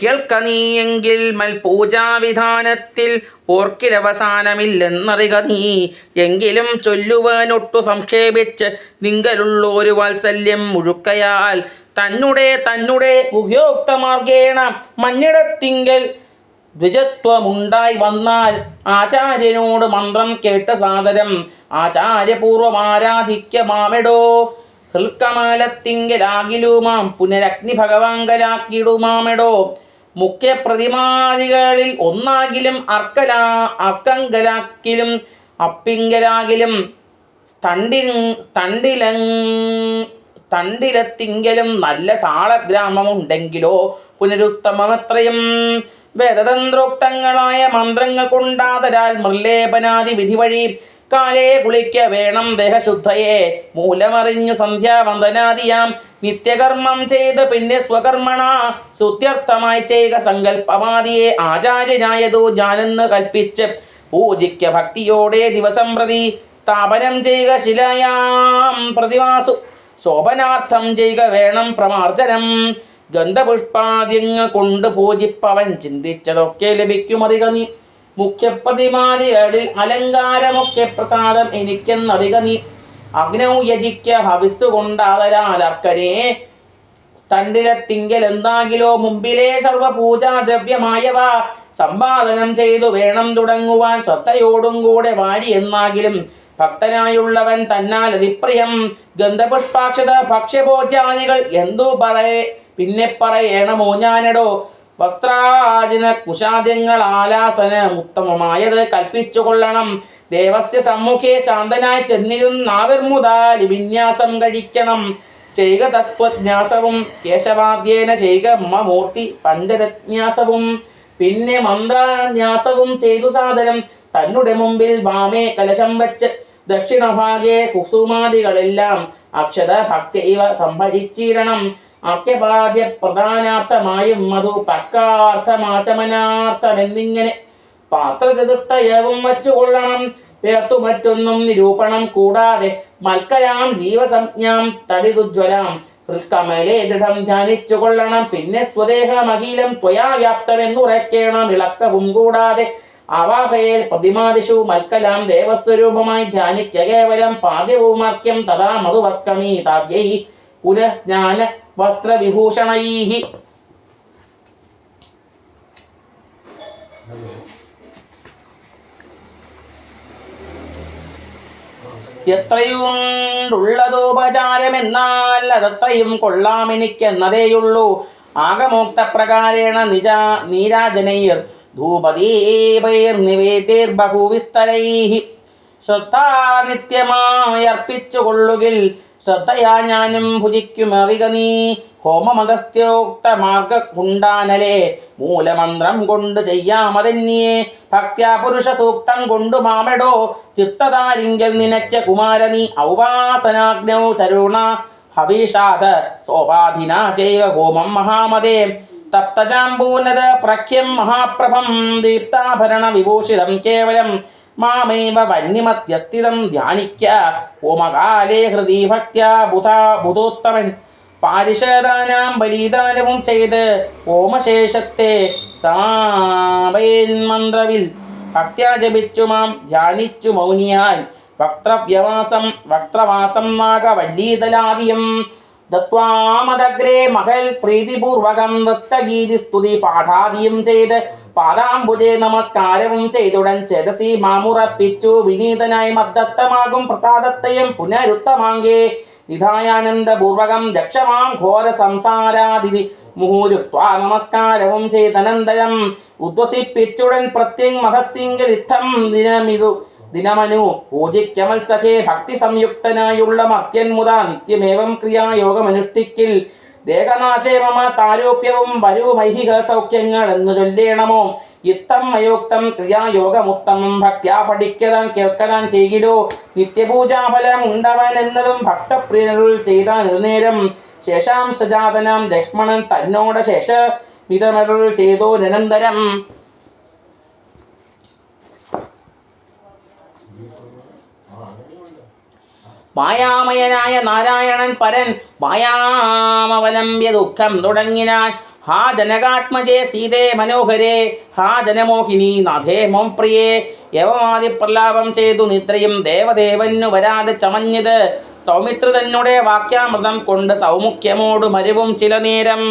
കേൾക്ക നീയെങ്കിൽ മൽപൂജാവിധാനത്തിൽ ഓർക്കിലവസാനമില്ലെന്നറിക നീ. എങ്കിലും ചൊല്ലുവാനൊട്ടു സംക്ഷേപിച്ച് നിങ്കലുള്ളൊരു വാത്സല്യം മുഴുക്കയാൽ തന്നെ ഉപയോക്തമാർഗേണ മഞ്ഞിടത്തിങ്കൽ ദ്വിജത്വമുണ്ടായി വന്നാൽ ആചാര്യനോട് മന്ത്രം കേട്ട് സാദരം ആചാര്യപൂർവമാരാധിക്യമാമെടോ. ഹൃൽക്കമലത്തിങ്കലാകിലുമാം പുനരഗ്നി ഭഗവാങ്കലാക്കിടുമാമെടോ. മുഖ്യപ്രതിമാദികളിൽ ഒന്നാകിലും അർക്കങ്കലാക്കിലും അപ്പിങ്കലാകിലും സ്തണ്ടിലത്തിങ്കലും നല്ല സാളഗ്രാമമുണ്ടെങ്കിലോ പുനരുത്തമമത്രയും. വേദതന്ത്രോക്തങ്ങളായ മന്ത്രങ്ങൾ കൊണ്ടാതരാൽ മൃലേപനാദി വിധി വഴി കാലേ കുളിക്ക വേണം ദേഹശുദ്ധയെ. മൂലമറിഞ്ഞു സന്ധ്യാവന്ദനാദിയാം നിത്യകർമ്മം ചെയ്ത് പിന്നെ സ്വകർമ്മണ ശുദ്ധ്യർത്ഥമായി ചെയ്യുക സങ്കല്പമാദിയെ ആചാര്യനായതോ ഞാനെന്ന് കൽപ്പിച്ച് പൂജിക്ക ഭക്തിയോടെ ദിവസം പ്രതി സ്ഥാപനം ചെയ്യുക ശിലയാം പ്രതിമാസു ശോഭനാർത്ഥം ചെയ്യുക വേണം പ്രമാർജനം. ഗന്ധപുഷ്പാദ്യങ്ങൾ കൊണ്ട് പൂജിപ്പവൻ ചിന്തിച്ചതൊക്കെ ലഭിക്കുമറിക നീ. മുഖ്യപ്രതിമാദികളിൽ അലങ്കാരമൊക്കെ പ്രസാദം എനിക്കെന്നറിക നീ. അഗ്നൗ യജിക്ക ഹവിസ് കൊണ്ടാതരാലർക്കനെ സ്തണ്ടിലത്തിങ്കൽ എന്താകിലോ മുമ്പിലെ സർവപൂജാദ്രവ്യമായവ സമ്പാദനം ചെയ്തു വേണം തുടങ്ങുവാൻ ശ്രദ്ധയോടും കൂടെ വാരി എന്നാകിലും ഭക്തനായുള്ളവൻ തന്നാൽ അതിപ്രിയം. ഗന്ധപുഷ്പാക്ഷത ഭക്ഷ്യഭോജ്യാദികൾ എന്തു പിന്നെ പറയണമോ ഞാനെടോ. വസ്ത്രാജിന കുശാദ്യങ്ങൾ ആലാസന ഉത്തമമായത് കൽപ്പിച്ചു കൊള്ളണം. ദേവസ്യ സമ്മുഖേ ശാന്തനായി ചെന്നിരുന്നാവിർമുതാലി വിന്യാസം കഴിക്കണം. ചെയ്യുക തത്വജ്ഞാസവും കേശവാദ്യേന ചെയ്യുക മൂർത്തി പഞ്ചരജ്ഞാസവും പിന്നെ മന്ത്രന്യാസവും ചെയ്തു സാദരം തന്നെ മുമ്പിൽ വാമേ കലശം വച്ച് ദക്ഷിണഭാഗേ കുസുമാദികളെല്ലാം അക്ഷത ഭക്തിവ സംഭരിച്ചിടണം. അക്യപാദ്യ പ്രധാനാർത്ഥമായും മധു പക്കാർത്ഥമാചമനാർത്ഥം എന്നിങ്ങനെ പാത്രചതുഷ്ടയവും വച്ചുകൊള്ളണം. പേർത്തു മറ്റൊന്നും നിരൂപണം കൂടാതെ മൽക്കലാം ജീവസംജ്ഞാം തടിതുജ്വലാം ഹൃൽക്കമലേ ദൃഢം ധ്യാനിച്ചു കൊള്ളണം. പിന്നെ സ്വദേഹമഖിലം ത്വയാ വ്യാപ്തമെന്നുറയ്ക്കണം ഇളക്കവും കൂടാതെ. ആവാഹയേൽ പ്രതിമാദിഷു മൽക്കലാം ദേവസ്വരൂപമായി ധ്യാനിക്ക കേവലം പാദ്യവുമാക്യം തഥാ മധുവർക്കമീ താവ്യൈ പുനഃസ്നാന വസ്ത്രവിഭൂഷണൈഃ. എത്രയുണ്ടുള്ളതോപചാരമെന്നാൽ അതത്രയും കൊള്ളാമെനിക്കെന്നതേയുള്ളൂ. ആഗമോക്തപ്രകാരേണ നീരാജനൈർ ധൂപദീപൈർനിവേദ്യൈർബഹുവിസ്തരൈഃ ശ്രദ്ധാനിത്യമായി അർപ്പിച്ചുകൊള്ളുകിൽ ശ്രദ്ധയാ ഞാനും ഭുജിക്കുമറിക നീ. ഹോമമഗസ്ത്യോക്ത മാർഗകുണ്ടാനലെ മൂലമന്ത്രം കൊണ്ട് ചെയ്യാമതന്യേ ഭക്ത്യാ പുരുഷ സൂക്തം കൊണ്ടു മാമെടോ. ചിത്തതാരിങ്കൽ നിനയ്ക്ക കുമാരനീ ഔപാസനാഗ്നൗ ചരുണ ഹവിഷാദ സോപാധിനാ ചെയ്യുക ഹോമം മഹാമതേ. തപ്തജാംബൂനദ പ്രഖ്യം മഹാപ്രഭം ദീപ്താഭരണ വിഭൂഷിതം കേവലം മാമൈവ വന്യമധ്യസ്ഥിതം ധ്യാനിക്ക ഹോമകാലേ ഹൃദി ഭക്ത്യാ ബുധോത്തമൻ. പാരിഷദാനാം ബലിദാനവും ചെയ്ത് ഹോമശേഷത്തെ സമാപയന്മന്ത്രവിൽ ഭക്ത്യാ ജപിച്ചു മാം ധ്യാനിച്ചു മൗനിയാൽ വക്ത്രവാസം നാഗവല്ലീതലാദിയം ദത്വാമദഗ്രേ മഹൽ പ്രീതിപൂർവകം നൃത്തഗീതി സ്തുതി പാഠാദിയും ചെയ്ത് പാദാംബുജേ നമസ്കാരവും ചെയ്തുടൻ ചേതസി മാമുറപ്പിച്ചു വിനീതനായി മദ്ദത്തമാകും പ്രസാദത്തെയും പുനരുത്തമാങ്കേ നിധായാനന്ദപൂർവകം ദക്ഷമാം ഘോര സംസാരാദിതി മുഹൂരുത്വാ നമസ്കാരവും ചെയ്തനന്തരം ഉദ്വസിപ്പിച്ചുടൻ പ്രത്യങ് മഹസിംഗലിത്തം ദിനമനു പൂജിക്കമത്സഖേ ഭക്തി സംയുക്തനായുള്ള മർത്യന്മുത നിത്യമേവം ക്രിയായോഗമനുഷ്ഠിക്കിൽ ദേഹനാശേ മമ സാരൂപ്യവും വരൂമൈഹിക സൗഖ്യങ്ങൾ എന്ന് ചൊല്ലേണമോ. ഇത്തം അയോക്തം ക്രിയായോഗമുത്തമം ഭക്ത്യാ പഠിക്കതാൻ കേൾക്കതാൻ ചെയ്കിലോ. നിത്യപൂജാഫലം ഉണ്ടവൻ എന്നതും ഭക്തപ്രിയനുൾ ചെയ്താൻ ഇരുനേരം ശേഷാംശജാതനാം ലക്ഷ്മണൻ തന്നോട് ശേഷ മിതമരുൾ ചെയ്തോരനന്തരം. മായാമയനായ നാരായണൻ പരൻ മായാമവലംബ്യ ദുഃഖം തുടങ്ങിനാൻ ഹാ ജനകാത്മജേ സീതേ മനോഹരേ ഹാ ജനമോഹിനി നാഥേ മോം പ്രിയേ യവമാതി പ്രലാപം ചെയ്തു നിദ്രയും ദേവദേവനു വരാതെ ചമഞ്ഞത് സൗമിത്ര തന്നെ വാക്യാമൃതം കൊണ്ട് സൗമുഖ്യമോടു മരുവും ചില നേരം.